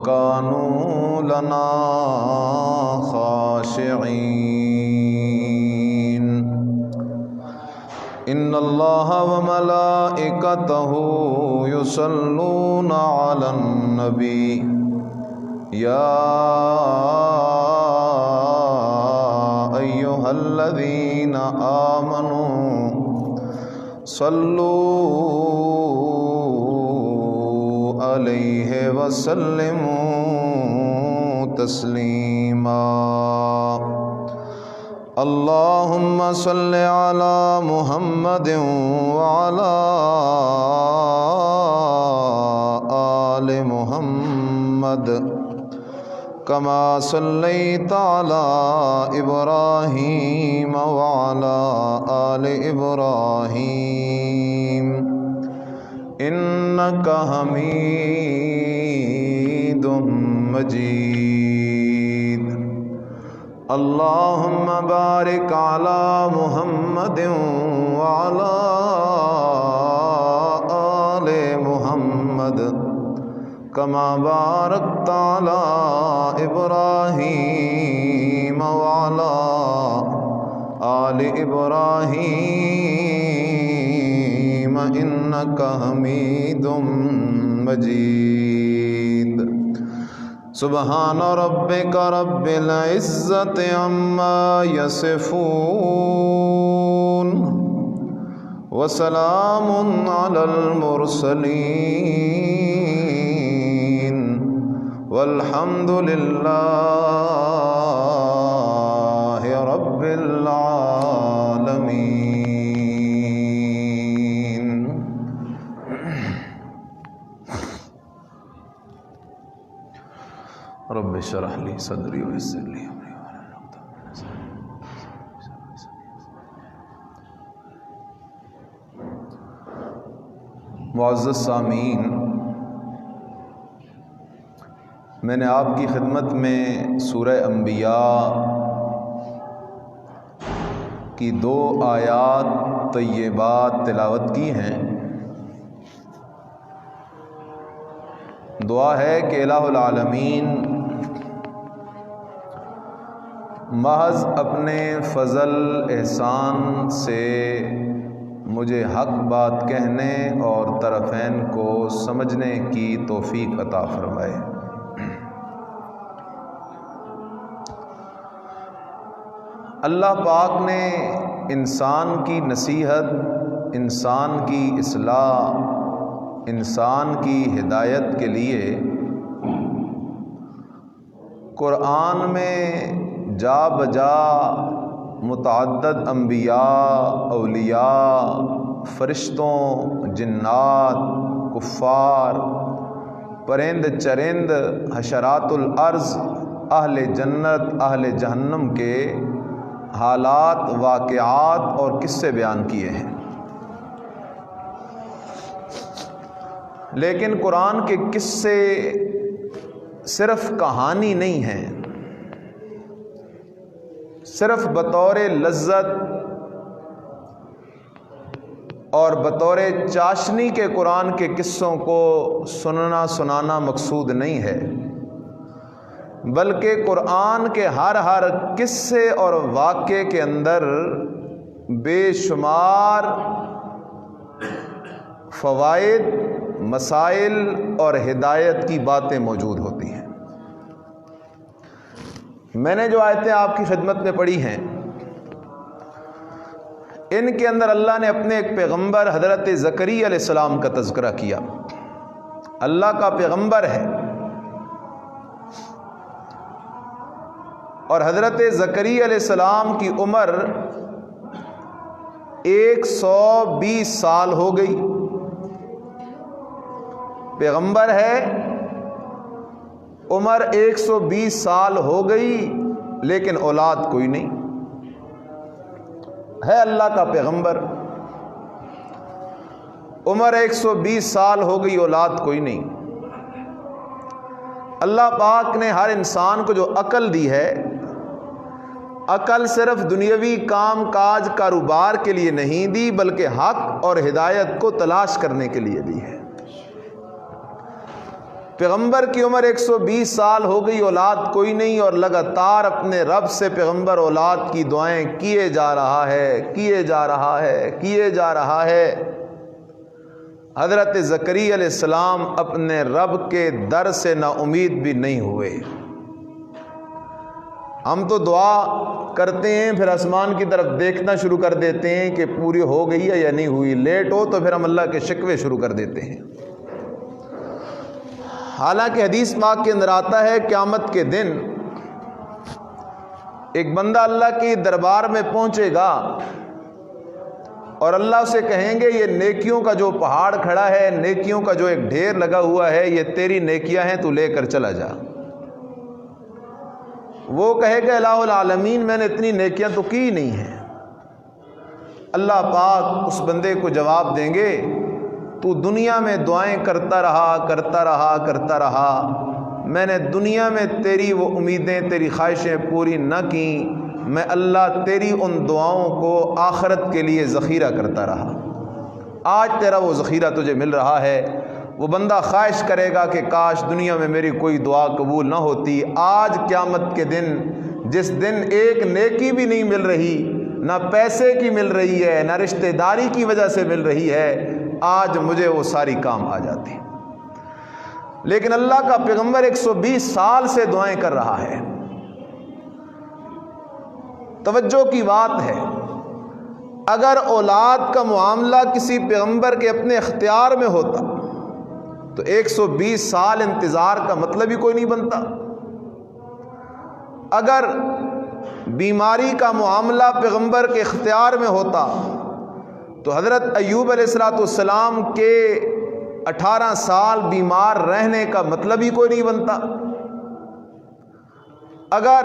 وكانوا لنا خاشعين إن الله وملائكته يصلون على النبي يا أيها الذين آمنوا صلوا عليه وسلموا تسليما اللهم صل على محمد وعلى آل محمد كما صليت على إبراهيم وعلى آل إبراهيم إنك حميد مجيد اللهم بارك على محمد وعلى آل محمد كما باركت على إبراهيم وعلى آل إبراهيم إنك حميد مجيد سبحان ربك رب العزة عما يصفون وسلام على المرسلين والحمد لله رب العالمين. رب اشرح لي صدري ويسر لي امري واحلل عقدة من لساني. معزز سامعین، میں نے آپ کی خدمت میں سورہ انبیاء کی 2 آیات طیبات تلاوت کی ہیں. دعا ہے کہ الہ العالمین محض اپنے فضل احسان سے مجھے حق بات کہنے اور طرفین کو سمجھنے کی توفیق عطا فرمائے. اللہ پاک نے انسان کی نصیحت، انسان کی اصلاح، انسان کی ہدایت کے لیے قرآن میں جا بجا متعدد انبیاء، اولیاء، فرشتوں، جنات، کفار، پرند چرند، حشرات الارض، اہل جنت، اہل جہنم کے حالات، واقعات اور قصے بیان کیے ہیں. لیکن قرآن کے قصے صرف کہانی نہیں ہیں، صرف بطور لذت اور بطور چاشنی کے قرآن کے قصوں کو سننا سنانا مقصود نہیں ہے، بلکہ قرآن کے ہر قصے اور واقعے کے اندر بے شمار فوائد، مسائل اور ہدایت کی باتیں موجود ہوتی ہیں. میں نے جو آیتیں آپ کی خدمت میں پڑھی ہیں، ان کے اندر اللہ نے اپنے ایک پیغمبر حضرت زکریا علیہ السلام کا تذکرہ کیا. اللہ کا پیغمبر ہے اور حضرت زکریا علیہ السلام کی عمر 120 سال ہو گئی. پیغمبر ہے، عمر 120 سال ہو گئی، لیکن اولاد کوئی نہیں. ہے اللہ کا پیغمبر، عمر 120 سال ہو گئی، اولاد کوئی نہیں. اللہ پاک نے ہر انسان کو جو عقل دی ہے، عقل صرف دنیاوی کام کاج کاروبار کے لیے نہیں دی، بلکہ حق اور ہدایت کو تلاش کرنے کے لیے دی ہے. پیغمبر کی عمر 120 سال ہو گئی، اولاد کوئی نہیں، اور لگاتار اپنے رب سے پیغمبر اولاد کی دعائیں کیے جا رہا ہے۔ حضرت زکریا علیہ السلام اپنے رب کے در سے نا امید بھی نہیں ہوئے۔ ہم تو دعا کرتے ہیں، پھر آسمان کی طرف دیکھنا شروع کر دیتے ہیں کہ پوری ہو گئی ہے یا نہیں ہوئی، لیٹ ہو تو پھر ہم اللہ کے شکوے شروع کر دیتے ہیں۔ حالانکہ حدیث پاک کے اندر آتا ہے قیامت کے دن ایک بندہ اللہ کے دربار میں پہنچے گا اور اللہ سے کہیں گے یہ نیکیوں کا جو پہاڑ کھڑا ہے، نیکیوں کا جو ایک ڈھیر لگا ہوا ہے، یہ تیری نیکیاں ہیں، تو لے کر چلا جا۔ وہ کہے گا الہ العالمین میں نے اتنی نیکیاں تو کی نہیں ہیں۔ اللہ پاک اس بندے کو جواب دیں گے تو دنیا میں دعائیں کرتا رہا، میں نے دنیا میں تیری وہ امیدیں، تیری خواہشیں پوری نہ کیں، میں اللہ تیری ان دعاؤں کو آخرت کے لیے ذخیرہ کرتا رہا۔ آج تیرا وہ ذخیرہ تجھے مل رہا ہے۔ وہ بندہ خواہش کرے گا کہ کاش دنیا میں میری کوئی دعا قبول نہ ہوتی۔ آج قیامت کے دن، جس دن ایک نیکی بھی نہیں مل رہی، نہ پیسے کی مل رہی ہے، نہ رشتہ داری کی وجہ سے مل رہی ہے، آج مجھے وہ ساری کام آ جاتی۔ لیکن اللہ کا پیغمبر 120 سال سے دعائیں کر رہا ہے۔ توجہ کی بات ہے، اگر اولاد کا معاملہ کسی پیغمبر کے اپنے اختیار میں ہوتا تو 120 سال انتظار کا مطلب ہی کوئی نہیں بنتا۔ اگر بیماری کا معاملہ پیغمبر کے اختیار میں ہوتا تو حضرت ایوب علیہ السلام کے 18 سال بیمار رہنے کا مطلب ہی کوئی نہیں بنتا۔ اگر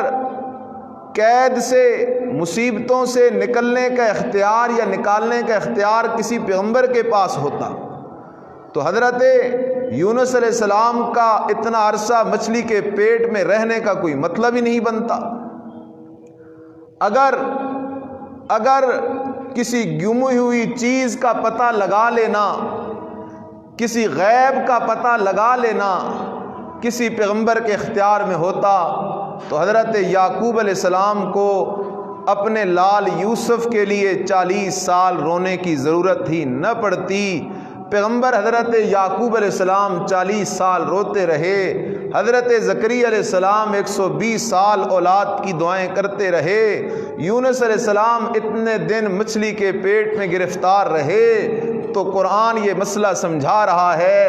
قید سے، مصیبتوں سے نکلنے کا اختیار یا نکالنے کا اختیار کسی پیغمبر کے پاس ہوتا تو حضرت یونس علیہ السلام کا اتنا عرصہ مچھلی کے پیٹ میں رہنے کا کوئی مطلب ہی نہیں بنتا۔ اگر کسی گمی ہوئی چیز کا پتہ لگا لینا، کسی غیب کا پتہ لگا لینا کسی پیغمبر کے اختیار میں ہوتا تو حضرت یعقوب علیہ السلام کو اپنے لال یوسف کے لیے 40 سال رونے کی ضرورت ہی نہ پڑتی۔ پیغمبر حضرت یعقوب علیہ السلام 40 سال روتے رہے، حضرت زکریا علیہ السلام 120 سال اولاد کی دعائیں کرتے رہے، یونس علیہ السلام اتنے دن مچھلی کے پیٹ میں گرفتار رہے۔ تو قرآن یہ مسئلہ سمجھا رہا ہے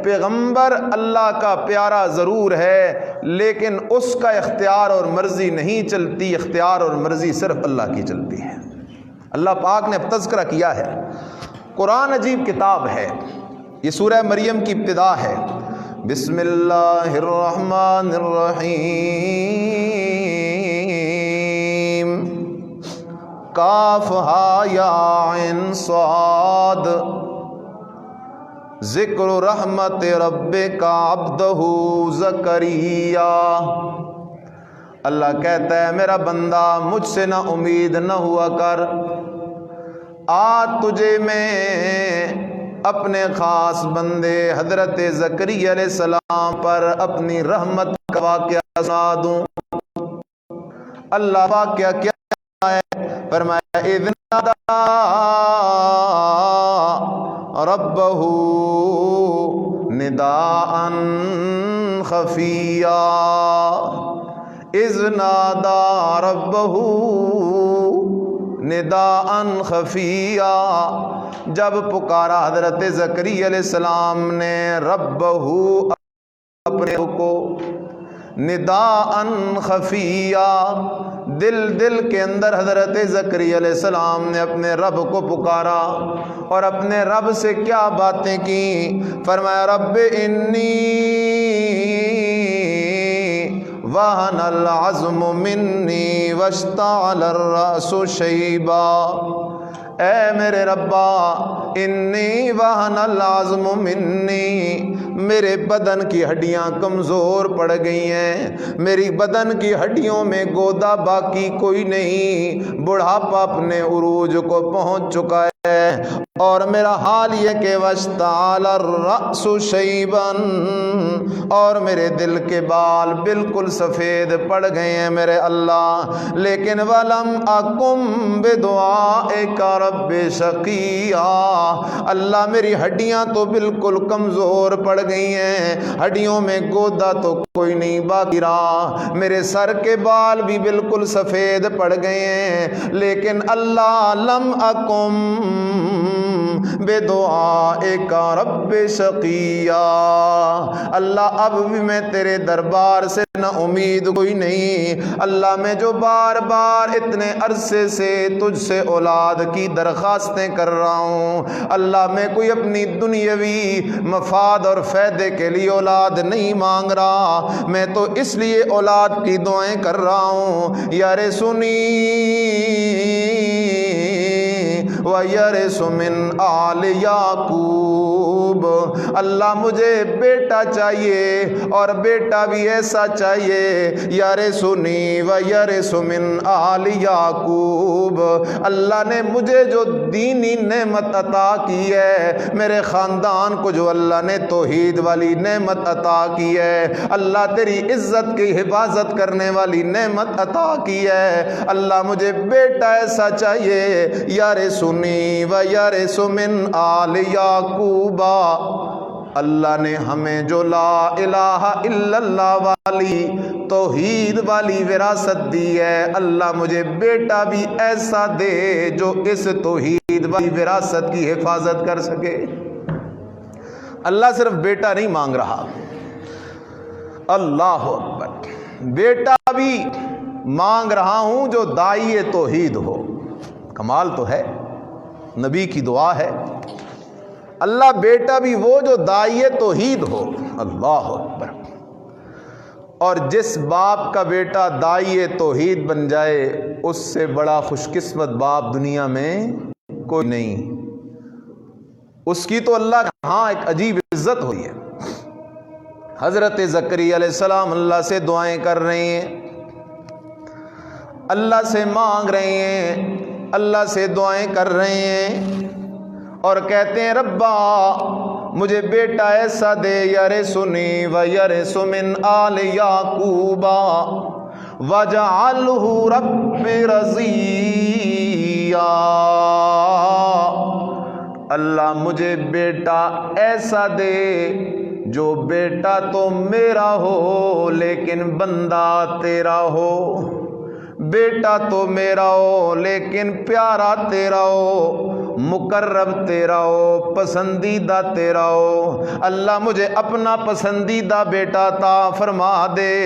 پیغمبر اللہ کا پیارا ضرور ہے، لیکن اس کا اختیار اور مرضی نہیں چلتی، اختیار اور مرضی صرف اللہ کی چلتی ہے۔ اللہ پاک نے اب تذکرہ کیا ہے۔ قرآن عجیب کتاب ہے۔ یہ سورہ مریم کی ابتدا ہے۔ بسم اللہ الرحمن الرحیم، کاف ہا یا عین صاد، ذکر رحمت ربک عبدہ زکریا۔ اللہ کہتا ہے میرا بندہ مجھ سے نہ امید نہ ہوا کر، آج تجھے میں اپنے خاص بندے حضرت زکریا علیہ السلام پر اپنی رحمت کا واقعہ سنا دوں۔ اللہ واقعہ کیا ہے؟ فرمایا اذ نادى ربه نداء خفيا، اذ نادى ربه نداء خفيا، جب پکارا حضرت زکریا علیہ السلام نے ربہ اپنے کو، نداء خفیہ، دل کے اندر حضرت زکریا علیہ السلام نے اپنے رب کو پکارا، اور اپنے رب سے کیا باتیں کی؟ فرمایا رب انی وہن العظم منی واشتعل الرأس شیبا، اے میرے ربا انی وہن العظم منی، میرے بدن کی ہڈیاں کمزور پڑ گئی ہیں، میری بدن کی ہڈیوں میں گودا باقی کوئی نہیں، بڑھاپا اپنے عروج کو پہنچ چکا ہے، اور میرا حال یہ کہ واشتعل الرأس شیبا، اور میرے دل کے بال بالکل سفید پڑ گئے ہیں میرے اللہ، لیکن ولم اکم بدعائک رب شقیا، اللہ میری ہڈیاں تو بالکل کمزور پڑ گئی ہیں، ہڈیوں میں گودا تو کوئی نہیں باقی رہا، میرے سر کے بال بھی بالکل سفید پڑ گئے ہیں، لیکن اللہ لم اکم بدعائک رب شقیا، اللہ اب بھی میں تیرے دربار سے نہ امید کوئی نہیں، اللہ میں جو بار بار اتنے عرصے سے تجھ سے اولاد کی درخواستیں کر رہا ہوں، اللہ میں کوئی اپنی دنیاوی مفاد اور فائدے کے لیے اولاد نہیں مانگ رہا، میں تو اس لیے اولاد کی دعائیں کر رہا ہوں، یار سنی وَيَرِثُ مِنْ آلِ یعقوب، اللہ مجھے بیٹا چاہیے اور بیٹا بھی ایسا چاہیے، یَرِثُنِی وَيَرِثُ مِنْ آلِ یعقوب، اللہ نے مجھے جو دینی نعمت عطا کی ہے، میرے خاندان کو جو اللہ نے توحید والی نعمت عطا کی ہے، اللہ تیری عزت کی حفاظت کرنے والی نعمت عطا کی ہے، اللہ مجھے بیٹا ایسا چاہیے، یَرِثُنِی وَيَرِثُ مِنْ آلِ یعقوب، اللہ نے ہمیں جو لا الہ الا اللہ والی توحید والی وراثت دی ہے، اللہ مجھے بیٹا بھی ایسا دے جو اس توحید والی وراثت کی حفاظت کر سکے۔ اللہ صرف بیٹا نہیں مانگ رہا، اللہ اکبر، بیٹا بھی مانگ رہا ہوں جو داعی توحید ہو۔ کمال تو ہے، نبی کی دعا ہے، اللہ بیٹا بھی وہ جو داعی توحید ہو، اللہ اکبر۔ اور جس باپ کا بیٹا داعی توحید بن جائے، اس سے بڑا خوش قسمت باپ دنیا میں کوئی نہیں، اس کی تو اللہ کے ہاں ایک عجیب عزت ہوئی ہے۔ حضرت زکریا علیہ السلام اللہ سے دعائیں کر رہے ہیں، اللہ سے مانگ رہے ہیں، اللہ سے دعائیں کر رہے ہیں، اور کہتے ہیں ربا مجھے بیٹا ایسا دے، یرثنی ویرث من آل یعقوب وجعلہ رب رضیا، اللہ مجھے بیٹا ایسا دے جو بیٹا تو میرا ہو لیکن بندہ تیرا ہو، بیٹا تو میرا ہو لیکن پیارا تیرا ہو، مقرب تیرا ہو، پسندیدہ تیرا ہو، اللہ مجھے اپنا پسندیدہ بیٹا عطا فرما دے،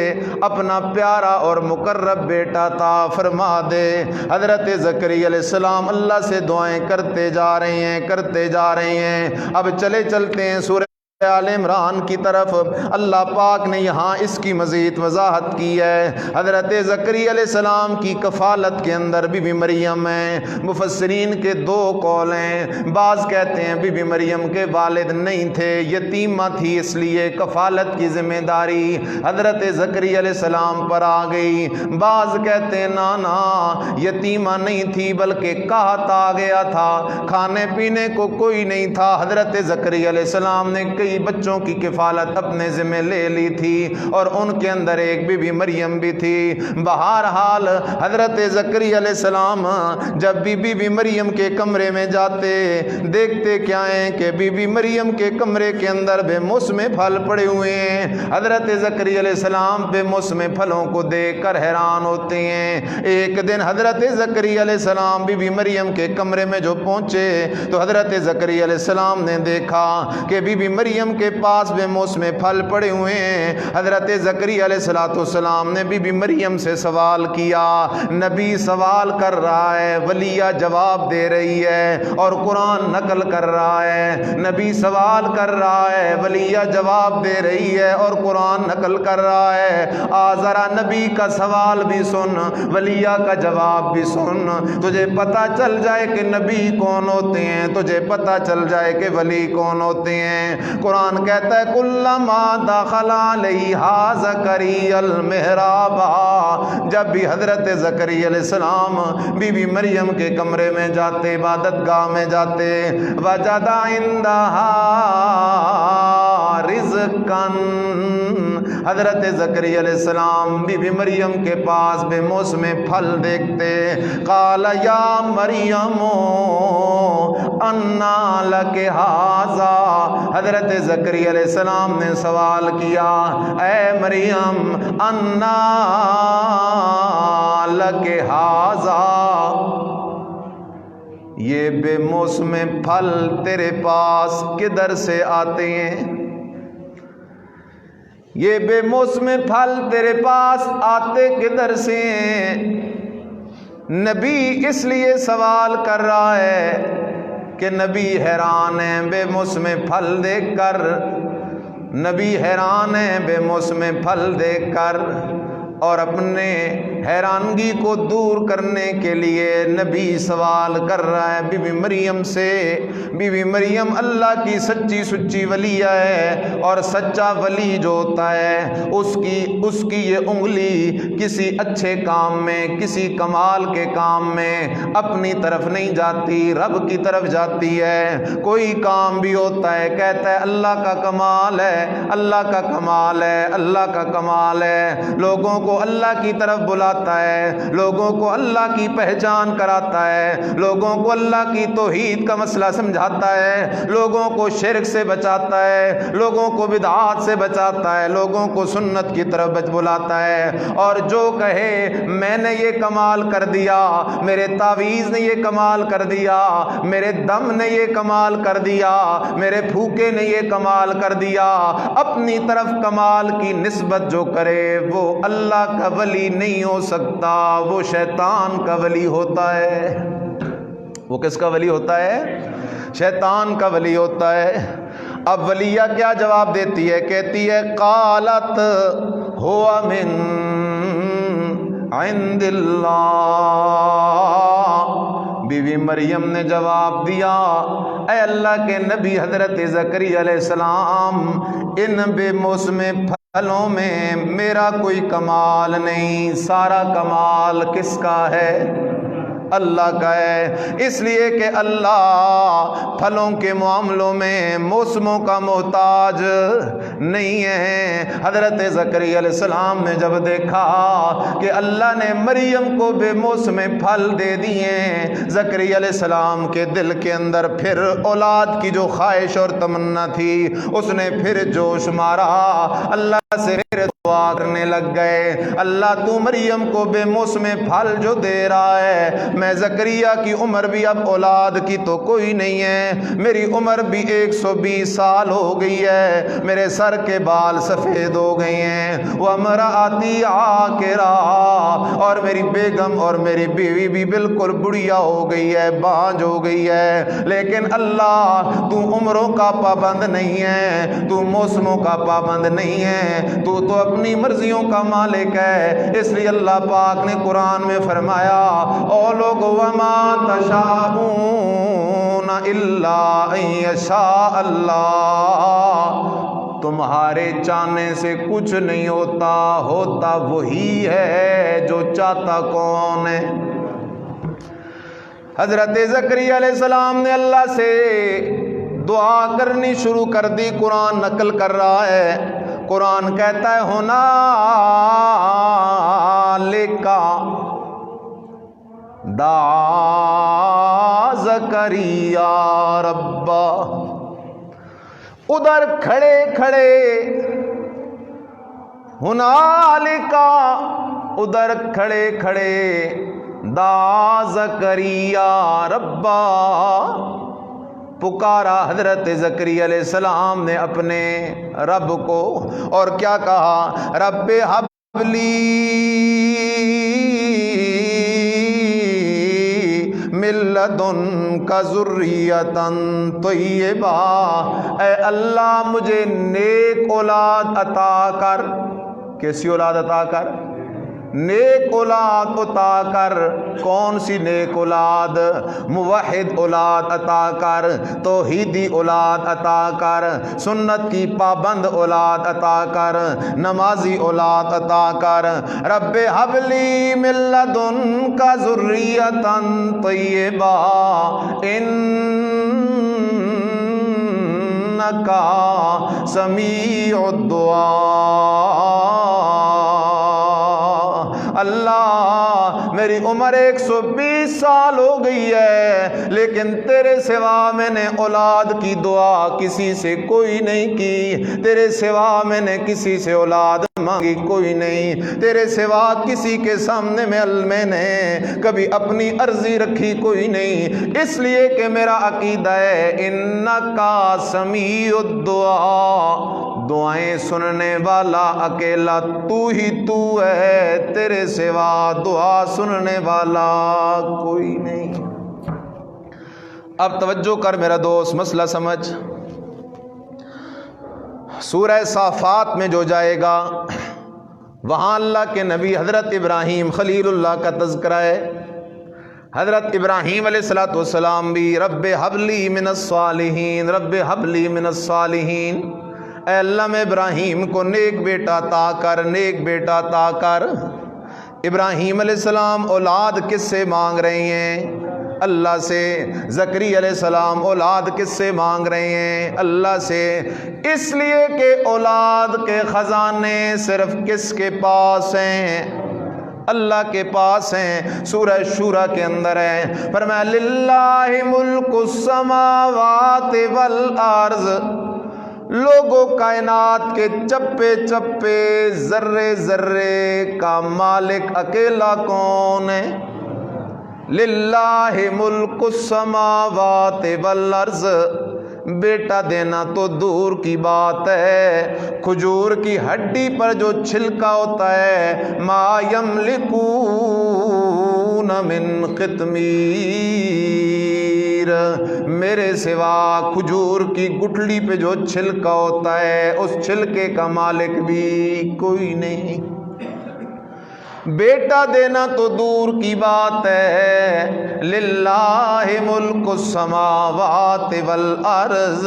اپنا پیارا اور مقرب بیٹا عطا فرما دے۔ حضرت زکریا علیہ السلام اللہ سے دعائیں کرتے جا رہے ہیں، کرتے جا رہے ہیں۔ اب چلتے ہیں سورہ آل عمران کی طرف، اللہ پاک نے یہاں اس کی مزید وضاحت کی ہے۔ حضرت زکریا علیہ السلام کی کفالت کے اندر بی بی مریم ہے، مفسرین کے دو قول ہیں، بعض کہتے ہیں بی بی مریم کے والد نہیں تھے، یتیمہ تھی، اس لیے کفالت کی ذمہ داری حضرت زکریا علیہ السلام پر آ گئی، بعض کہتے ہیں نا یتیمہ نہیں تھی بلکہ قحط آ گیا تھا، کھانے پینے کو کوئی نہیں تھا، حضرت زکریا علیہ السلام نے کئی بچوں کی کفالت اپنے ذمہ لے لی تھی، اور ان کے اندر ایک بی بی مریم بھی تھی۔ بہرحال حضرت زکریا علیہ السلام جب بی بی مریم کے کمرے میں جاتے، دیکھتے کیا ہیں کہ بی بی مریم کے کمرے کے اندر بے موسم پھل پڑے ہوئے ہیں۔ حضرت زکریا علیہ السلام بے موسم پھلوں کو دیکھ کر حیران ہوتے ہیں۔ ایک دن حضرت زکریا علیہ السلام بی بی مریم کے کمرے میں جو پہنچے تو حضرت زکریا علیہ السلام نے دیکھا کہ بی بی مریم کے پاس بے موسم پھل پڑے ہوئے ہیں۔ حضرت زکریا علیہ السلام نے بی بی مریم سے سوال کیا، نبی سوال کر رہا ہے، ولیہ جواب دے رہی ہے اور قرآن نقل کر رہا ہے، نبی سوال کر رہا ہے، ولیہ جواب دے رہی ہے اور قرآن نقل کر رہا ہے، ذرا نبی کا سوال بھی سن، ولیہ کا جواب بھی سن، تجھے پتہ چل جائے کہ نبی کون ہوتے ہیں، تجھے پتہ چل جائے کہ ولی کون ہوتے ہیں۔ قرآن کہتا ہے کلما دخل علیہا زکریا المحراب، جب بھی حضرت زکریا علیہ السلام بی بی مریم کے کمرے میں جاتے، عبادت گاہ میں جاتے، وجد عندہا رزقا، حضرت زکریا علیہ السلام بی بی مریم کے پاس بے موسم پھل دیکھتے، قال یا مریم انا لک ھذا، حضرت زکریا علیہ السلام نے سوال کیا، اے مریم انا لک ھذا، یہ بے موسم پھل تیرے پاس کدھر سے آتے ہیں؟ یہ بے موسم پھل تیرے پاس آتے کدھر سے ہیں؟ نبی اس لیے سوال کر رہا ہے کہ نبی حیران ہے بے موسم پھل دیکھ کر، نبی حیران ہے بے موسم پھل دیکھ کر، اور اپنے حیرانگی کو دور کرنے کے لیے نبی سوال کر رہا ہے بی بی مریم سے۔ بی بی مریم اللہ کی سچی سچی ولیہ ہے، اور سچا ولی جو ہوتا ہے اس کی یہ انگلی کسی اچھے کام میں، کسی کمال کے کام میں اپنی طرف نہیں جاتی، رب کی طرف جاتی ہے۔ کوئی کام بھی ہوتا ہے کہتا ہے اللہ کا کمال ہے، اللہ کا کمال ہے، اللہ کا کمال ہے، لوگوں کو اللہ کی طرف بلاتا ہے، لوگوں کو اللہ کی پہچان کراتا ہے، لوگوں کو اللہ کی توحید کا مسئلہ سمجھاتا ہے، لوگوں کو شرک سے بچاتا ہے، لوگوں کو بدعات سے بچاتا ہے، لوگوں کو سنت کی طرف بلاتا ہے۔ اور جو کہے میں نے یہ کمال کر دیا، میرے تعویذ نے یہ کمال کر دیا، میرے دم نے یہ کمال کر دیا، میرے پھوکے نے یہ کمال کر دیا، اپنی طرف کمال کی نسبت جو کرے وہ اللہ کا ولی نہیں ہو سکتا، وہ شیطان کا ولی ہوتا ہے۔ وہ کس کا ولی ہوتا ہے؟ شیطان کا ولی ہوتا ہے۔ اب ولیہ کیا جواب دیتی ہے؟ کہتی ہے قالت ہوا من عند اللہ، بی بی مریم نے جواب دیا اے اللہ کے نبی حضرت زکریا علیہ السلام، ان بے موسم پھلوں میں میرا کوئی کمال نہیں، سارا کمال کس کا ہے؟ اللہ کا ہے، اس لیے کہ اللہ پھلوں کے معاملوں میں موسموں کا محتاج نہیں ہے۔ حضرت زکریا علیہ السلام نے جب دیکھا کہ اللہ نے مریم کو بے موسم پھل دے دیے، زکریا علیہ السلام کے دل کے اندر پھر اولاد کی جو خواہش اور تمنا تھی اس نے پھر جوش مارا، اللہ سے پھر دعا کرنے لگ گئے، اللہ تو مریم کو بے موسم پھل جو دے رہا ہے، میں زکریا کی عمر بھی اب اولاد کی تو کوئی نہیں ہے، میری عمر بھی 120 سال ہو گئی ہے، میرے سر کے بال سفید ہو گئے ہیں، وامرأتی عاقرہ، اور میری بیگم اور میری بیوی بھی بالکل بڑھیا ہو گئی ہے، بانجھ ہو گئی ہے، لیکن اللہ تو عمروں کا پابند نہیں ہے، تو موسموں کا پابند نہیں ہے، تو اپنی مرضیوں کا مالک ہے۔ اس لیے اللہ پاک نے قرآن میں فرمایا او لوگ وما تشاءون الا ان یشاء اللہ، تمہارے چاہنے سے کچھ نہیں ہوتا، ہوتا وہی ہے جو چاہتا کون ہے۔ حضرت زکریا علیہ السلام نے اللہ سے دعا کرنی شروع کر دی۔ قرآن نقل کر رہا ہے، قرآن کہتا ہے ہنالک دعا زکریا ربا، ادھر کھڑے کھڑے ہنالک، ادھر کھڑے کھڑے دعا زکریا ربا، پکارا حضرت زکریا علیہ السلام نے اپنے رب کو، اور کیا کہا رب ہب لی من لدنک ذریۃ طیبہ، اے اللہ مجھے نیک اولاد عطا کر۔ کیسی اولاد عطا کر؟ نیک اولاد عطا کر۔ کون سی نیک اولاد؟ موحد اولاد عطا کر، توحیدی اولاد عطا کر، سنت کی پابند اولاد عطا کر، نمازی اولاد عطا کر۔ رب حب لی من لدنک ذریۃ طیبہ انک سمیع الدعاء۔ اللہ میری عمر 120 سال ہو گئی ہے، لیکن تیرے سوا میں نے اولاد کی دعا کسی سے کوئی نہیں کی، تیرے سوا میں نے کسی سے اولاد مانگی کوئی نہیں، تیرے سوا کسی کے سامنے میں نے کبھی اپنی عرضی رکھی کوئی نہیں، اس لیے کہ میرا عقیدہ ہے انکا سمیع الدعاء، دعائیں سننے والا اکیلا تو ہی تو ہے، تیرے سوا دعا سننے والا کوئی نہیں۔ اب توجہ کر میرا دوست، مسئلہ سمجھ۔ سورہ صافات میں جو جائے گا وہاں اللہ کے نبی حضرت ابراہیم خلیل اللہ کا تذکرہ ہے۔ حضرت ابراہیم علیہ الصلوۃ والسلام بھی رب حب لی من الصالحین، رب حب لی من الصالحین، اے اللہ میں ابراہیم کو نیک بیٹا عطا کر، نیک بیٹا عطا کر۔ ابراہیم علیہ السلام اولاد کس سے مانگ رہے ہیں؟ اللہ سے۔ زکریا علیہ السلام اولاد کس سے مانگ رہے ہیں؟ اللہ سے۔ اس لیے کہ اولاد کے خزانے صرف کس کے پاس ہیں؟ اللہ کے پاس ہیں۔ سورہ شورى کے اندر ہے، فرمایا للہ ملک السماوات والارض، لوگوں کائنات کے چپے چپے ذرے ذرے کا مالک اکیلا کون ہے؟ للہ ملک السماوات والارض۔ بیٹا دینا تو دور کی بات ہے، کھجور کی ہڈی پر جو چھلکا ہوتا ہے، ما یملکون من قطمیر، میرے سوا کھجور کی گٹھلی پہ جو چھلکا ہوتا ہے اس چھلکے کا مالک بھی کوئی نہیں۔ بیٹا دینا تو دور کی بات ہے، للہ ملک السماوات والارض،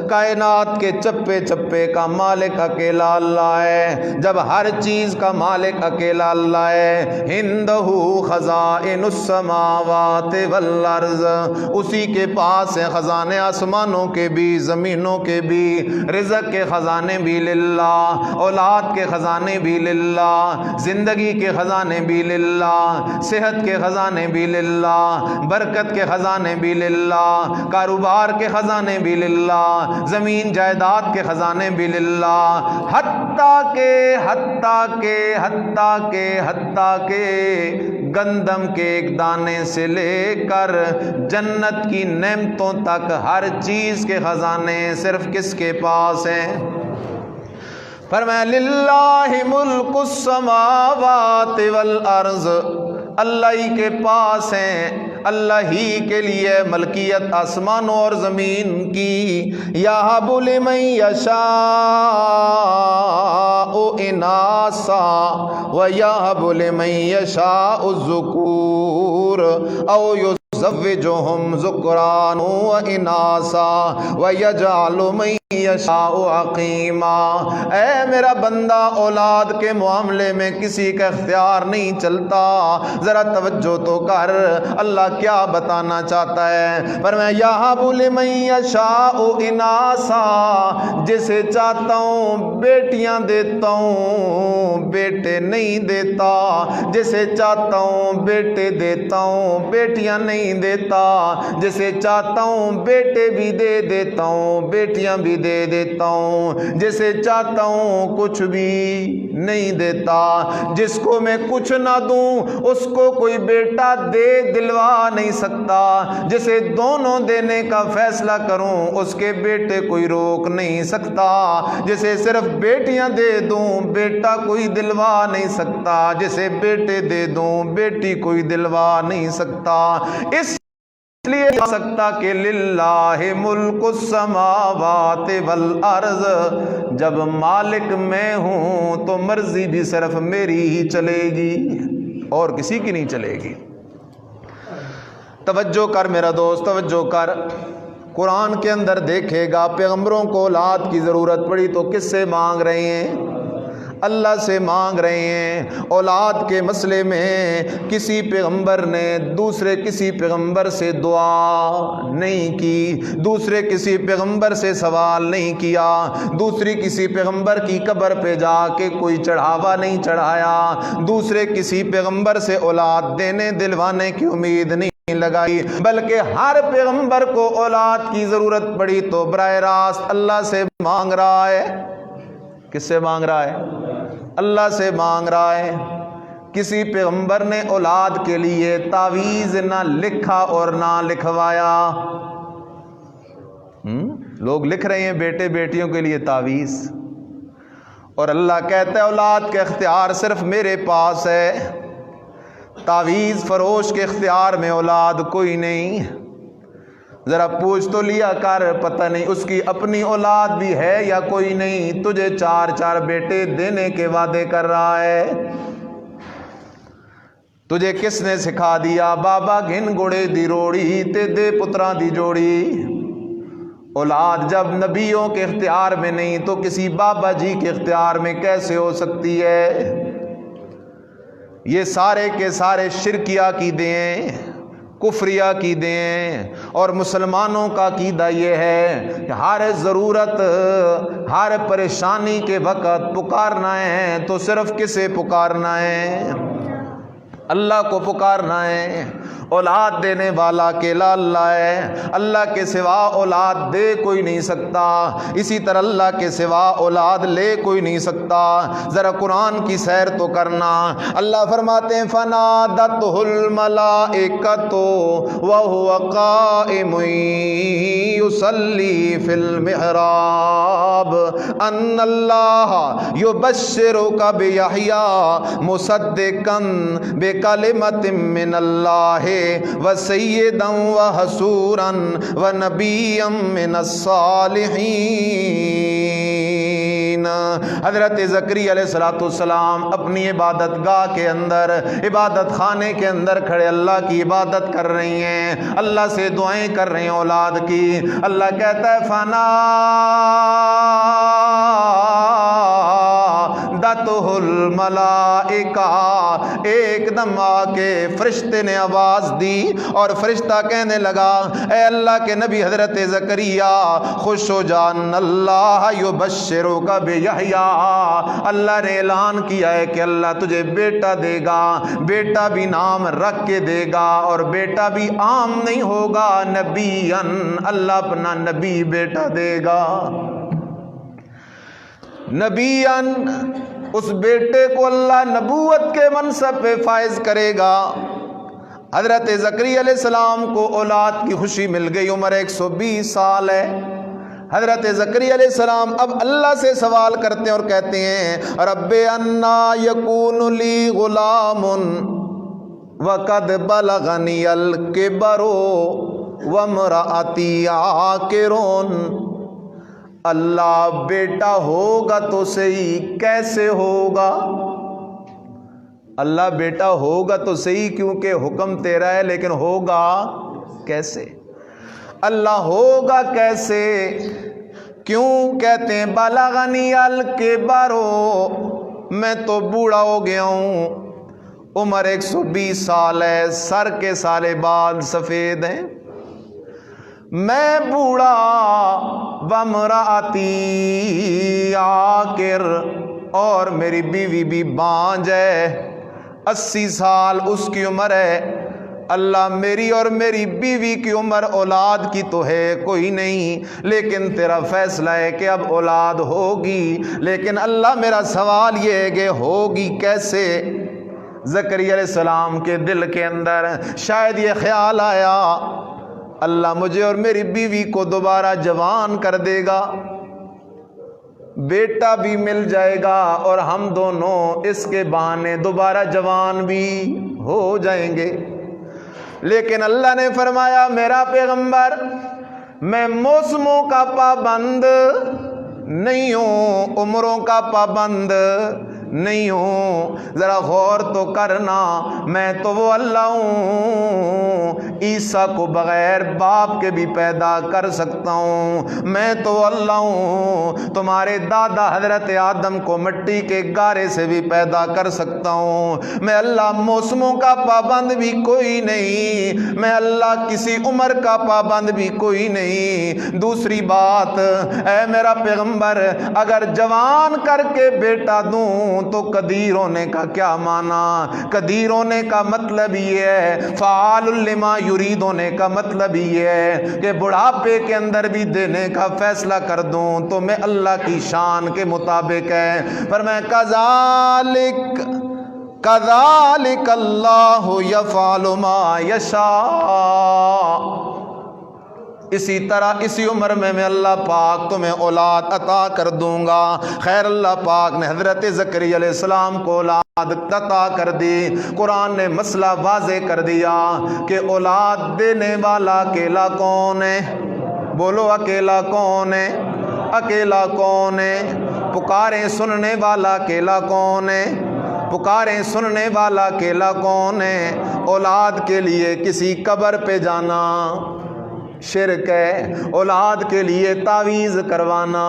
کائنات کے چپے چپے کا مالک اکیلا اللہ ہے۔ جب ہر چیز کا مالک اکیلا اللہ ہے، ہندہ خزائن السماوات والارض، اسی کے پاس ہیں خزانے آسمانوں کے بھی زمینوں کے بھی، رزق کے خزانے بھی للہ، اولاد کے خزانے بھی للہ، زندگی کے خزانے بھی للہ، صحت کے خزانے بھی للہ، برکت کے خزانے بھی للہ، کاروبار کے خزانے بھی للہ، زمین جائیداد کے خزانے بھی للہ، حتیٰ کہ گندم کے ایک دانے سے لے کر جنت کی نعمتوں تک ہر چیز کے خزانے صرف کس کے پاس ہیں؟ فرمایا للہ ملک السماوات والارض، اللہ ہی کے پاس ہیں، اللہ ہی کے لیے ملکیت آسمانوں اور زمین کی۔ یہب لمن یشاء اناثا ویہب لمن یشاء الذکور او یزوجہم ذکرانا واناثا ویجعل من یشاء عقیما۔ اے میرا بندہ، اولاد کے معاملے میں کسی کا اختیار نہیں چلتا، ذرا توجہ تو کر، اللہ کیا بتانا چاہتا ہے؟ فرمایا یہب لمن یشاء اناثا، جسے چاہتا ہوں بیٹیاں دیتا ہوں، بیٹے نہیں دیتا، جسے چاہتا ہوں بیٹے دیتا ہوں، بیٹیاں نہیں دیتا، جسے چاہتا ہوں بیٹے بھی دے دیتا ہوں، بیٹیاں بھی دے دیتا ہوں، جسے چاہتا ہوں کچھ بھی نہیں دیتا۔ جس کو میں کچھ نہ دوں اس کو کوئی بیٹا دے دلوا نہیں سکتا، جسے دونوں دینے کا فیصلہ کروں اس کے بیٹے کوئی روک نہیں سکتا، جسے صرف بیٹیاں دے دوں بیٹا کوئی دلوا نہیں سکتا، جسے بیٹے دے دوں بیٹی کوئی دلوا نہیں سکتا۔ اس اس لیے کہہ سکتا کہ للہ ملک السماوات والارض، جب مالک میں ہوں تو مرضی بھی صرف میری ہی چلے گی اور کسی کی نہیں چلے گی۔ توجہ کر میرا دوست، توجہ کر۔ قرآن کے اندر دیکھے گا پیغمبروں کو اولاد کی ضرورت پڑی تو کس سے مانگ رہے ہیں؟ اللہ سے مانگ رہے ہیں۔ اولاد کے مسئلے میں کسی پیغمبر نے دوسرے کسی پیغمبر سے دعا نہیں کی، دوسرے کسی پیغمبر سے سوال نہیں کیا، دوسری کسی پیغمبر کی قبر پہ جا کے کوئی چڑھاوا نہیں چڑھایا، دوسرے کسی پیغمبر سے اولاد دینے دلوانے کی امید نہیں لگائی، بلکہ ہر پیغمبر کو اولاد کی ضرورت پڑی تو براہ راست اللہ سے مانگ رہا ہے۔ کس سے مانگ رہا ہے؟ اللہ سے مانگ رہا ہے۔ کسی پیغمبر نے اولاد کے لیے تعویذ نہ لکھا اور نہ لکھوایا۔ لوگ لکھ رہے ہیں بیٹے بیٹیوں کے لیے تعویذ، اور اللہ کہتا ہے اولاد کا اختیار صرف میرے پاس ہے، تعویذ فروش کے اختیار میں اولاد کوئی نہیں۔ ذرا پوچھ تو لیا کر، پتہ نہیں اس کی اپنی اولاد بھی ہے یا کوئی نہیں، تجھے 4 بیٹے دینے کے وعدے کر رہا ہے۔ تجھے کس نے سکھا دیا؟ بابا گھن گوڑے دی روڑی تے دے پتراں دی جوڑی۔ اولاد جب نبیوں کے اختیار میں نہیں تو کسی بابا جی کے اختیار میں کیسے ہو سکتی ہے؟ یہ سارے کے سارے شرکیہ عقیدے ہیں، کفریہ عقیدے ہیں، اور مسلمانوں کا عقیدہ یہ ہے کہ ہر ضرورت، ہر پریشانی کے وقت پکارنا ہے تو صرف کسے پکارنا ہے؟ اللہ کو پکارنا ہے۔ اولاد دینے والا اکیلا اللہ ہے، اللہ کے سوا اولاد دے کوئی نہیں سکتا، اسی طرح اللہ کے سوا اولاد لے کوئی نہیں سکتا۔ ذرا قرآن کی سیر تو کرنا۔ اللہ فرماتے ہیں فنادتہ الملائکۃ وہو قائم یصلی فی المحراب ان اللہ یبشرک بیحییٰ مصدقا بکلمۃ من اللہ وسیدا وحسورا ونبیا من الصالحین۔ حضرت زکریا علیہ السلام اپنی عبادت گاہ کے اندر، عبادت خانے کے اندر کھڑے اللہ کی عبادت کر رہی ہیں، اللہ سے دعائیں کر رہے ہیں اولاد کی۔ اللہ کہتا ہے فنادتہ الملائکہ، ایک دم آ کے فرشتے نے آواز دی اور فرشتہ کہنے لگا اے اللہ کے نبی حضرت زکریا خوش ہو جان، اللہ یبشرک بیحییٰ، اللہ نے اعلان کیا ہے کہ اللہ تجھے بیٹا دے گا، بیٹا بھی نام رکھ کے دے گا، اور بیٹا بھی عام نہیں ہوگا، نبیًا، اللہ اپنا نبی بیٹا دے گا، نبیًا، اس بیٹے کو اللہ نبوت کے منصب پہ فائز کرے گا۔ حضرت زکریا علیہ السلام کو اولاد کی خوشی مل گئی، عمر 120 سال ہے۔ حضرت زکریا علیہ السلام اب اللہ سے سوال کرتے ہیں اور کہتے ہیں رب انا یکون لی غلام وقد بلغنی الکبر وامرأتی عاقر، اللہ بیٹا ہوگا تو صحیح، کیسے ہوگا؟ اللہ بیٹا ہوگا تو صحیح کیونکہ حکم تیرا ہے، لیکن ہوگا کیسے؟ اللہ ہوگا کیسے؟ کیوں کہتے ہیں بلغنی الکبر، میں تو بوڑھا ہو گیا ہوں، عمر 120 سال ہے، سر کے سارے بال سفید ہیں، میں بوڑھا، وامرأتی عاقر، اور میری بیوی بھی بانجھ ہے، 80 سال اس کی عمر ہے۔ اللہ میری اور میری بیوی کی عمر اولاد کی تو ہے کوئی نہیں، لیکن تیرا فیصلہ ہے کہ اب اولاد ہوگی، لیکن اللہ میرا سوال یہ ہے کہ ہوگی کیسے؟ زکریا علیہ السلام کے دل کے اندر شاید یہ خیال آیا اللہ مجھے اور میری بیوی کو دوبارہ جوان کر دے گا، بیٹا بھی مل جائے گا، اور ہم دونوں اس کے بہانے دوبارہ جوان بھی ہو جائیں گے۔ لیکن اللہ نے فرمایا میرا پیغمبر میں موسموں کا پابند نہیں ہوں، عمروں کا پابند نہیں ہوں۔ ذرا غور تو کرنا، میں تو وہ اللہ ہوں عیسیٰ کو بغیر باپ کے بھی پیدا کر سکتا ہوں، میں تو اللہ ہوں تمہارے دادا حضرت آدم کو مٹی کے گارے سے بھی پیدا کر سکتا ہوں، میں اللہ موسموں کا پابند بھی کوئی نہیں، میں اللہ کسی عمر کا پابند بھی کوئی نہیں۔ دوسری بات، اے میرا پیغمبر اگر جوان کر کے بیٹا دوں تو قدیر ہونے کا کیا معنی؟ قدیر ہونے کا مطلب یہ ہے، فعال لما یرید ہونے کا مطلب یہ ہے کہ بڑھاپے کے اندر بھی دینے کا فیصلہ کر دوں تو میں اللہ کی شان کے مطابق ہے۔ پر میں کذالک اللہ یفعل ما یشاء، اسی طرح اسی عمر میں اللہ پاک تمہیں اولاد عطا کر دوں گا۔ خیر اللہ پاک نے حضرت زکریا علیہ السلام کو اولاد عطا کر دی۔ قرآن نے مسئلہ واضح کر دیا کہ اولاد دینے والا اکیلا کون ہے؟ بولو اکیلا کون ہے؟ اکیلا کون ہے؟ پکاریں سننے والا اکیلا کون ہے؟ پکاریں سننے والا اکیلا کون ہے؟ اولاد کے لیے کسی قبر پہ جانا شرک ہے، اولاد کے لیے تعویذ کروانا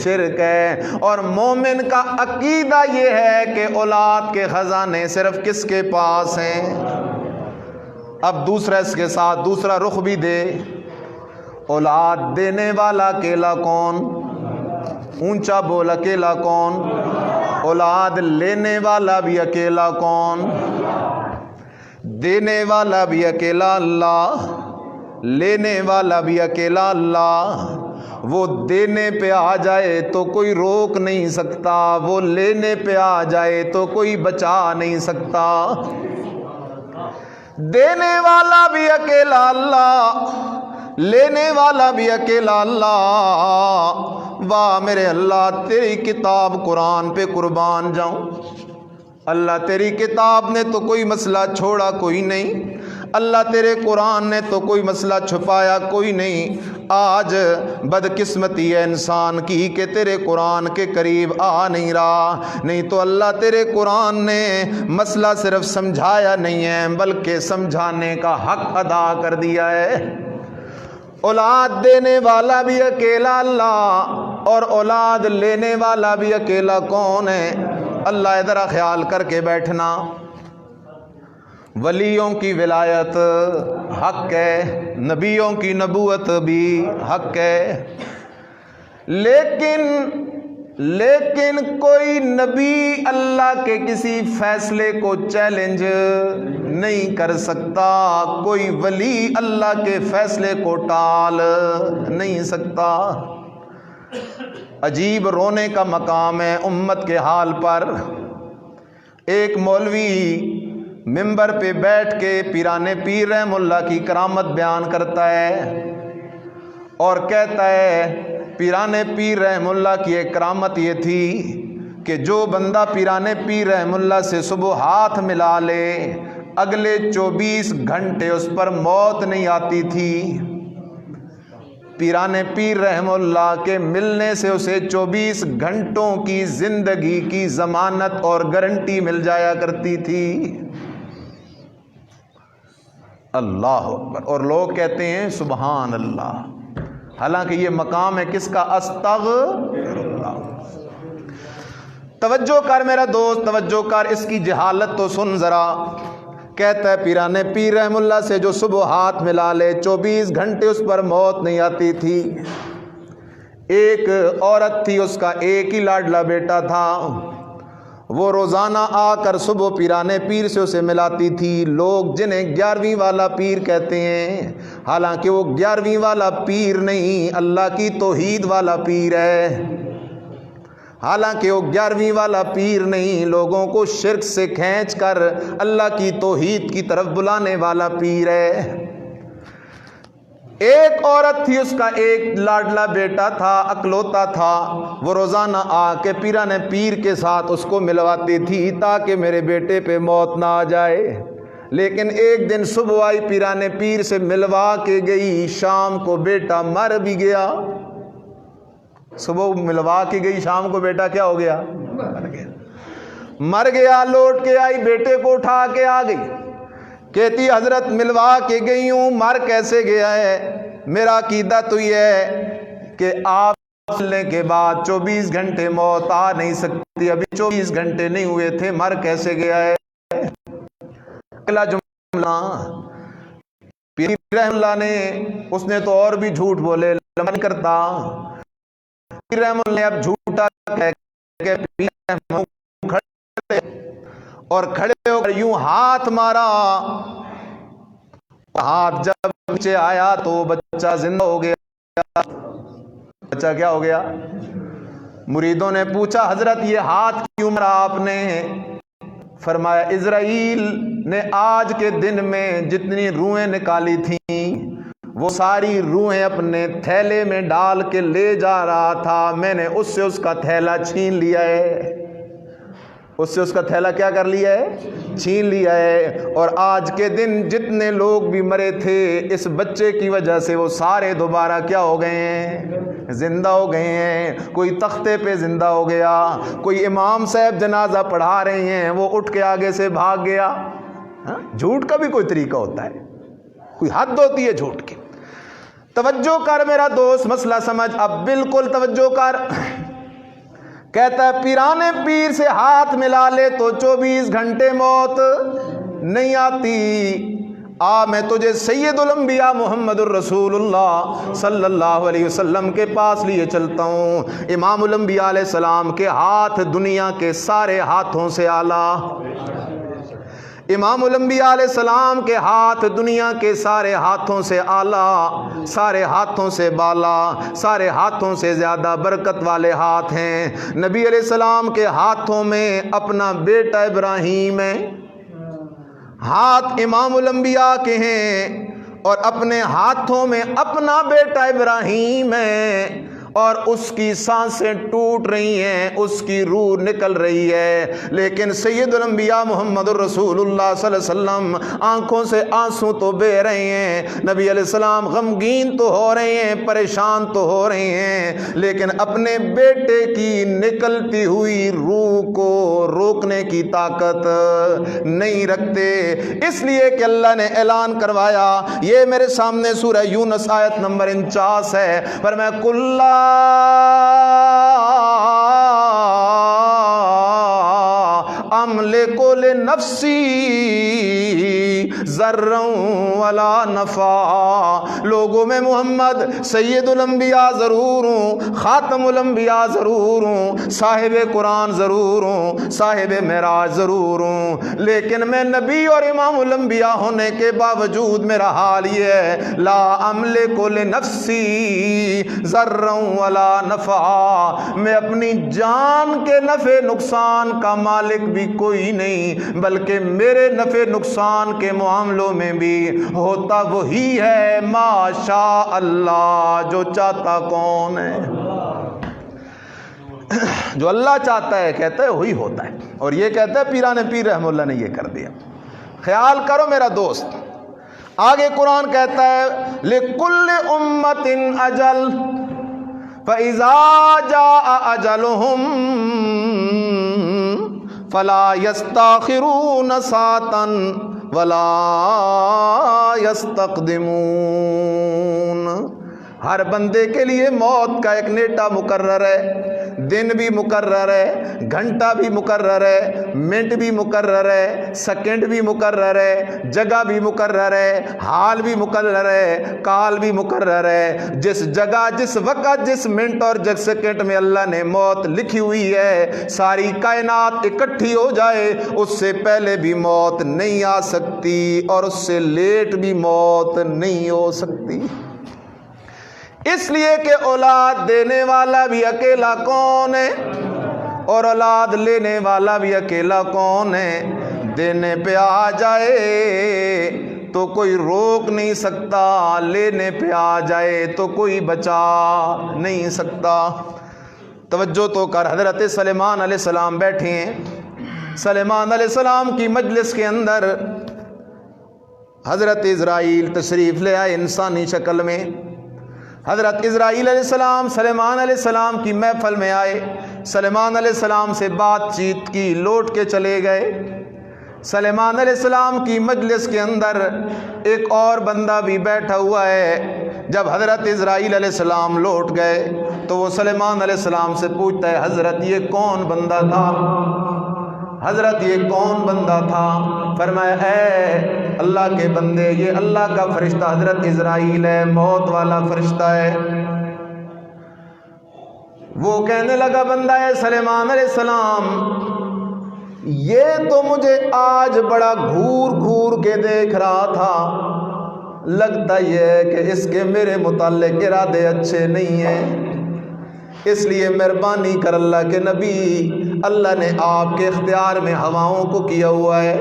شرک ہے۔ اور مومن کا عقیدہ یہ ہے کہ اولاد کے خزانے صرف کس کے پاس ہیں؟ اب دوسرا اس کے ساتھ دوسرا رخ بھی دے، اولاد دینے والا اکیلا کون؟ اونچا بول اکیلا کون؟ اولاد لینے والا بھی اکیلا کون؟ دینے والا بھی اکیلا اللہ، لینے والا بھی اکیلا اللہ۔ وہ دینے پہ آ جائے تو کوئی روک نہیں سکتا، وہ لینے پہ آ جائے تو کوئی بچا نہیں سکتا۔ دینے والا بھی اکیلا اللہ، لینے والا بھی اکیلا اللہ۔ واہ میرے اللہ، تیری کتاب قرآن پہ قربان جاؤں۔ اللہ تیری کتاب نے تو کوئی مسئلہ چھوڑا کوئی نہیں، اللہ تیرے قرآن نے تو کوئی مسئلہ چھپایا کوئی نہیں۔ آج بدقسمتی ہے انسان کی کہ تیرے قرآن کے قریب آ نہیں رہا، نہیں تو اللہ تیرے قرآن نے مسئلہ صرف سمجھایا نہیں ہے بلکہ سمجھانے کا حق ادا کر دیا ہے۔ اولاد دینے والا بھی اکیلا اللہ اور اولاد لینے والا بھی اکیلا کون ہے؟ اللہ ذرا خیال کر کے بیٹھنا، ولیوں کی ولایت حق ہے، نبیوں کی نبوت بھی حق ہے، لیکن کوئی نبی اللہ کے کسی فیصلے کو چیلنج نہیں کر سکتا، کوئی ولی اللہ کے فیصلے کو ٹال نہیں سکتا۔ عجیب رونے کا مقام ہے امت کے حال پر۔ ایک مولوی منبر پہ بیٹھ کے پیران پیر رحم اللہ کی کرامت بیان کرتا ہے اور کہتا ہے پیران پیر رحم اللہ کی ایک کرامت یہ تھی کہ جو بندہ پیران پیر رحم اللہ سے صبح ہاتھ ملا لے اگلے 24 گھنٹے اس پر موت نہیں آتی تھی۔ پیران پیر رحم اللہ کے ملنے سے اسے 24 گھنٹوں کی زندگی کی ضمانت اور گارنٹی مل جایا کرتی تھی۔ اللہ اکبر۔ اور لوگ کہتے ہیں سبحان اللہ، حالانکہ یہ مقام ہے کس کا؟ استغفر اللہ۔ توجہ کر میرا دوست، توجہ کر، اس کی جہالت تو سن ذرا۔ کہتا ہے پیران پیر رحم اللہ سے جو صبح ہاتھ ملا لے 24 گھنٹے اس پر موت نہیں آتی تھی۔ ایک عورت تھی، اس کا ایک ہی لاڈلا بیٹا تھا، وہ روزانہ آ کر صبح پیران پیر سے اسے ملاتی تھی۔ لوگ جنہیں 11ویں والا پیر کہتے ہیں، حالانکہ وہ 11ویں والا پیر نہیں، اللہ کی توحید والا پیر ہے۔ حالانکہ وہ 11ویں والا پیر نہیں، لوگوں کو شرک سے کھینچ کر اللہ کی توحید کی طرف بلانے والا پیر ہے۔ ایک عورت تھی، اس کا ایک لاڈلا بیٹا تھا، اکلوتا تھا، وہ روزانہ آ کے پیران پیر کے ساتھ اس کو ملواتی تھی تاکہ میرے بیٹے پہ موت نہ آ جائے۔ لیکن ایک دن صبح آئی پیرانے پیر سے ملوا کے گئی، شام کو بیٹا مر بھی گیا۔ صبح ملوا کے گئی، شام کو بیٹا کیا ہو گیا؟ مر گیا۔ لوٹ کے آئی، بیٹے کو اٹھا کے آ گئی، کہتی حضرت ملوا کے گئی ہوں، مر کیسے گیا ہے؟ میرا عقیدہ تو یہ ہے کہ آپ ملنے کے بعد 24 گھنٹے موت آ نہیں سکتی، ابھی 24 گھنٹے نہیں ہوئے تھے، مر کیسے گیا ہے؟ اگلا جملہ پیر رحم اللہ نے، اس نے تو اور بھی جھوٹ بولے، نہیں کرتا پیر رحم اللہ نے اب جھوٹا کہہ کے پیر رحم کھڑے اور کھڑے ہو کر یوں ہاتھ مارا، ہاتھ جب نیچے آیا تو بچہ زندہ ہو گیا۔ بچہ کیا ہو گیا؟ مریدوں نے پوچھا حضرت یہ ہاتھ کیوں مارا آپ نے؟ فرمایا اسرائیل نے آج کے دن میں جتنی روحیں نکالی تھیں وہ ساری روحیں اپنے تھیلے میں ڈال کے لے جا رہا تھا، میں نے اس سے اس کا تھیلا چھین لیا ہے، اس سے اس کا تھیلا کیا کر لیا ہے؟ چھین لیا ہے۔ اور آج کے دن جتنے لوگ بھی مرے تھے اس بچے کی وجہ سے وہ سارے دوبارہ کیا ہو گئے ہیں؟ زندہ ہو گئے ہیں۔ کوئی تختے پہ زندہ ہو گیا، کوئی امام صاحب جنازہ پڑھا رہے ہیں وہ اٹھ کے آگے سے بھاگ گیا۔ جھوٹ کا بھی کوئی طریقہ ہوتا ہے، کوئی حد ہوتی ہے جھوٹ کی۔ توجہ کر میرا دوست، مسئلہ سمجھ اب، بالکل توجہ کر۔ کہتا ہے پیرانے پیر سے ہاتھ ملا لے تو 24 گھنٹے موت نہیں آتی۔ میں تجھے سید الانبیاء محمد الرسول اللہ صلی اللہ علیہ وسلم کے پاس لیے چلتا ہوں۔ امام الانبیاء علیہ السلام کے ہاتھ دنیا کے سارے ہاتھوں سے اعلیٰ، امام الانبیاء علیہ السلام کے ہاتھ دنیا کے سارے ہاتھوں سے اعلیٰ، سارے ہاتھوں سے بالا، سارے ہاتھوں سے زیادہ برکت والے ہاتھ ہیں۔ نبی علیہ السلام کے ہاتھوں میں اپنا بیٹا ابراہیم ہے، ہاتھ امام الانبیاء کے ہیں، اور اپنے ہاتھوں میں اپنا بیٹا ابراہیم ہے، اور اس کی سانسیں ٹوٹ رہی ہیں، اس کی روح نکل رہی ہے، لیکن سید الانبیاء محمد الرسول اللہ صلی اللہ علیہ وسلم آنکھوں سے آنسو تو بہہ رہے ہیں، نبی علیہ السلام غمگین تو ہو رہے ہیں، پریشان تو ہو رہے ہیں، لیکن اپنے بیٹے کی نکلتی ہوئی روح کو روکنے کی طاقت نہیں رکھتے۔ اس لیے کہ اللہ نے اعلان کروایا، یہ میرے سامنے سورہ یونس آیت نمبر 49 ہے، پر میں کلا املک لنفسی ذرا ولا نفع۔ لوگوں میں محمد سید الانبیاء ضرور ہوں، خاتم الانبیاء ضرور ہوں، صاحب قرآن ضرور ہوں، صاحب معراج ضرور ہوں، لیکن میں نبی اور امام الانبیاء ہونے کے باوجود میرا حال یہ ہے، لا املک لنفسی ذرا ولا نفع، میں اپنی جان کے نفع نقصان کا مالک بھی کوئی نہیں، بلکہ میرے نفع نقصان کے معاملوں میں بھی ہوتا وہی ہے ما شاء اللہ، جو چاہتا کون ہے؟ جو اللہ چاہتا ہے کہتا ہے وہی ہوتا ہے، اور یہ کہتا ہے پیرانے پیر رحم اللہ نے یہ کر دیا۔ خیال کرو میرا دوست، آگے قرآن کہتا ہے لِكُلِّ أُمَّةٍ أَجَلٌ فَإِذَا جَاءَ أَجَلُهُمْ فَلَا يَسْتَأْخِرُونَ سَاعَةً وَلَا يَسْتَقْدِمُونَ۔ ہر بندے کے لیے موت کا ایک نیٹا مقرر ہے، دن بھی مقرر ہے، گھنٹہ بھی مقرر ہے، منٹ بھی مقرر ہے، سیکنڈ بھی مقرر ہے، جگہ بھی مقرر ہے، حال بھی مقرر ہے، کال بھی مقرر ہے۔ جس جگہ، جس وقت، جس منٹ اور جس سیکنڈ میں اللہ نے موت لکھی ہوئی ہے، ساری کائنات اکٹھی ہو جائے اس سے پہلے بھی موت نہیں آ سکتی، اور اس سے لیٹ بھی موت نہیں ہو سکتی۔ اس لیے کہ اولاد دینے والا بھی اکیلا کون ہے، اور اولاد لینے والا بھی اکیلا کون ہے؟ دینے پہ آ جائے تو کوئی روک نہیں سکتا، لینے پہ آ جائے تو کوئی بچا نہیں سکتا۔ توجہ تو کر، حضرت سلیمان علیہ السلام بیٹھے ہیں، سلیمان علیہ السلام کی مجلس کے اندر حضرت اسرائیل تشریف لے آئے انسانی شکل میں۔ حضرت اسرائیل علیہ السلام سلیمان علیہ السلام کی محفل میں آئے، سلیمان علیہ السلام سے بات چیت کی، لوٹ کے چلے گئے۔ سلیمان علیہ السلام کی مجلس کے اندر ایک اور بندہ بھی بیٹھا ہوا ہے۔ جب حضرت اسرائیل علیہ السلام لوٹ گئے تو وہ سلیمان علیہ السلام سے پوچھتا ہے، حضرت یہ کون بندہ تھا؟ حضرت یہ کون بندہ تھا؟ فرمایا، اے اللہ کے بندے، یہ اللہ کا فرشتہ حضرت اسرائیل ہے، موت والا فرشتہ ہے۔ وہ کہنے لگا، بندہ ہے سلیمان علیہ السلام، یہ تو مجھے آج بڑا گھور گھور کے دیکھ رہا تھا، لگتا یہ ہے کہ اس کے میرے متعلق ارادے اچھے نہیں ہیں، اس لیے مہربانی کر اللہ کے نبی، اللہ نے آپ کے اختیار میں ہواؤں کو کیا ہوا ہے،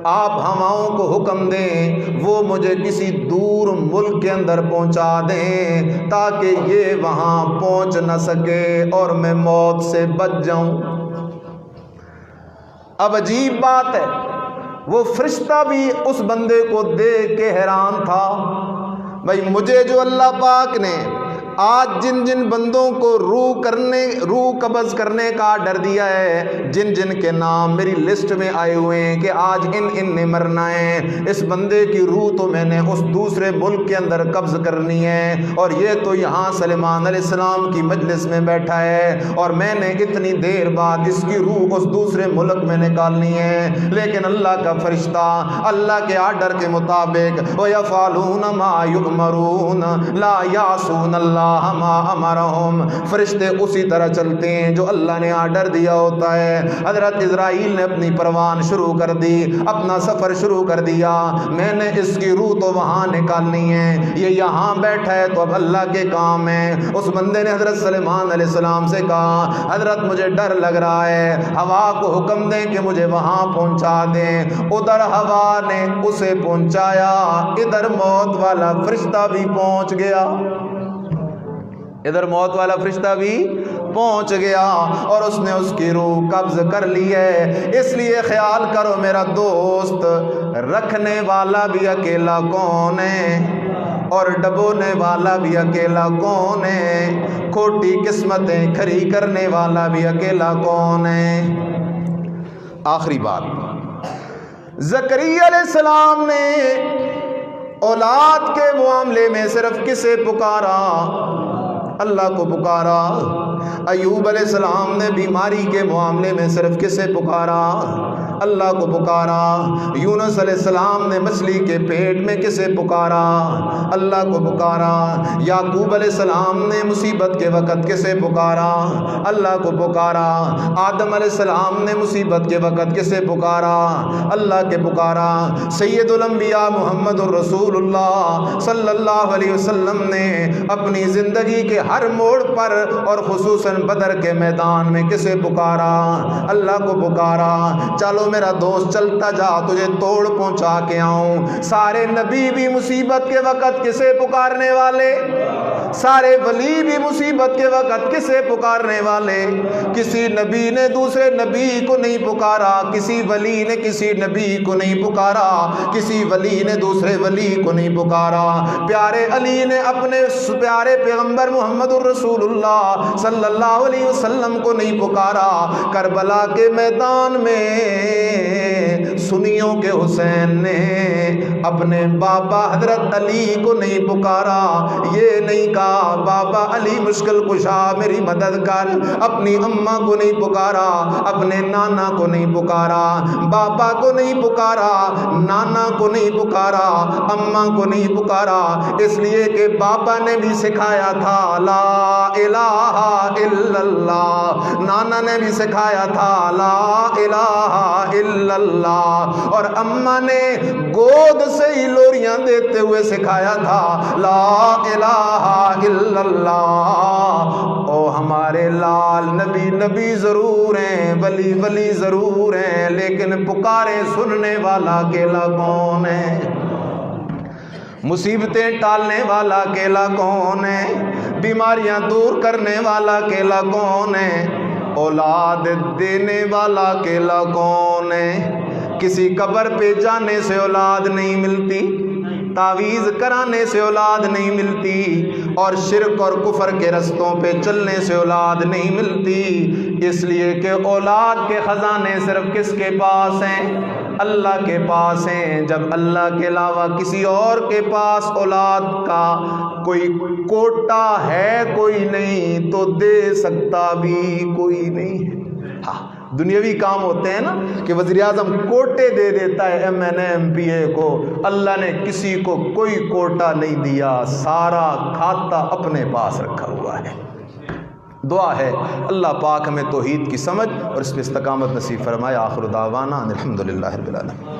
آپ ہواؤں کو حکم دیں وہ مجھے کسی دور ملک کے اندر پہنچا دیں تاکہ یہ وہاں پہنچ نہ سکے اور میں موت سے بچ جاؤں۔ اب عجیب بات ہے، وہ فرشتہ بھی اس بندے کو دیکھ کے حیران تھا۔ بھائی مجھے جو اللہ پاک نے آج جن جن بندوں کو روح قبض کرنے کا آرڈر دیا ہے، جن جن کے نام میری لسٹ میں آئے ہوئے ہیں کہ آج ان نے مرنا ہے، اس بندے کی روح تو میں نے اس دوسرے ملک کے اندر قبض کرنی ہے، اور یہ تو یہاں سلیمان علیہ السلام کی مجلس میں بیٹھا ہے اور میں نے اتنی دیر بعد اس کی روح اس دوسرے ملک میں نکالنی ہے۔ لیکن اللہ کا فرشتہ اللہ کے آرڈر کے مطابق وَيَفْعَلُونَ مَا يُؤْمَرُونَ لَا يَعْصُونَ اللَّهَ ما امرہم، فرشتے اسی طرح چلتے ہیں جو اللہ نے آرڈر دیا ہوتا ہے۔ حضرت اسرائیل نے اپنی پروان شروع کر دی، اپنا سفر شروع کر دیا، میں نے اس کی روح تو وہاں نکالنی ہے، یہ یہاں بیٹھا ہے تو اب اللہ کے کام ہے۔ اس بندے نے حضرت سلیمان علیہ السلام سے کہا، حضرت مجھے ڈر لگ رہا ہے، ہوا کو حکم دیں کہ مجھے وہاں پہنچا دیں۔ ادھر ہوا نے اسے پہنچایا، ادھر موت والا فرشتہ بھی پہنچ گیا، ادھر موت والا فرشتہ بھی پہنچ گیا اور اس نے اس کی روح قبض کر لی ہے۔ اس لیے خیال کرو میرا دوست، رکھنے والا بھی اکیلا کون ہے اور ڈبونے والا بھی اکیلا کون ہے، کھوٹی قسمتیں کھری کرنے والا بھی اکیلا کون ہے۔ آخری بات، زکریا علیہ السلام نے اولاد کے معاملے میں صرف کسے پکارا؟ اللہ کو پکارا۔ ایوب علیہ السلام نے بیماری کے معاملے میں صرف کسے پکارا؟ اللہ کو پکارا۔ یونس علیہ السلام نے مچھلی کے پیٹ میں کسے پکارا؟ اللہ کو پکارا۔ یعقوب علیہ السلام نے مصیبت کے وقت کسے پکارا؟ اللہ کو پکارا۔ آدم علیہ السلام نے مصیبت کے وقت کسے پکارا؟ اللہ کے پکارا۔ سید الانبیاء محمد الرسول اللہ صلی اللہ علیہ وسلم نے اپنی زندگی کے ہر موڑ پر اور خصوصاً بدر کے میدان میں کسے پکارا؟ اللہ کو پکارا۔ چلو میرا دوست چلتا جا، تجھے توڑ پہنچا کے آؤں۔ سارے نبی بھی مصیبت کے وقت کسے پکارنے والے؟ سارے ولی بھی مصیبت کے وقت کسے پکارنے والے؟ کسی نبی نے دوسرے نبی کو نہیں پکارا، کسی ولی نے کسی نبی کو نہیں پکارا، کسی ولی نے دوسرے ولی کو نہیں پکارا۔ پیارے علی نے اپنے پیارے پیغمبر محمد الرسول اللہ صلی اللہ علیہ وسلم کو نہیں پکارا۔ کربلا کے میدان میں سنیوں کے حسین نے اپنے بابا حضرت علی کو نہیں پکارا، یہ نہیں کہا بابا علی مشکل کشا میری مدد کر، اپنی اماں کو نہیں پکارا، اپنے نانا کو نہیں پکارا، بابا کو نہیں پکارا، نانا کو نہیں پکارا، اماں کو نہیں پکارا، اس لیے کہ بابا نے بھی سکھایا تھا لا الہ الا اللہ، نانا نے بھی سکھایا تھا لا الہ الا اللہ، اور اماں نے گود سے ہی لوریاں دیتے ہوئے سکھایا تھا لا الہ الا اللہ۔ او ہمارے لال نبی نبی ضرور ہیں، ولی ولی ضرور ہیں، لیکن پکارے سننے والا اکیلا کون ہے؟ مصیبتیں ٹالنے والا اکیلا کون ہے؟ بیماریاں دور کرنے والا اکیلا کون ہے؟ اولاد دینے والا اکیلا کون ہے؟ کسی قبر پہ جانے سے اولاد نہیں ملتی، تعویذ کرانے سے اولاد نہیں ملتی، اور شرک اور کفر کے رستوں پہ چلنے سے اولاد نہیں ملتی، اس لیے کہ اولاد کے خزانے صرف کس کے پاس ہیں؟ اللہ کے پاس ہیں۔ جب اللہ کے علاوہ کسی اور کے پاس اولاد کا کوئی کوٹا ہے کوئی نہیں، تو دے سکتا بھی کوئی نہیں ہے۔ ہاں، دنیاوی کام ہوتے ہیں نا کہ وزیر اعظم کوٹے دے دیتا ہے M N A M P A کو، اللہ نے کسی کو کوئی کوٹا نہیں دیا، سارا کھاتا اپنے پاس رکھا ہوا ہے۔ دعا ہے اللہ پاک ہمیں توحید کی سمجھ اور اس پہ استقامت نصیب فرمائے۔ آخر دعوانا الحمدللہ رب العالمین۔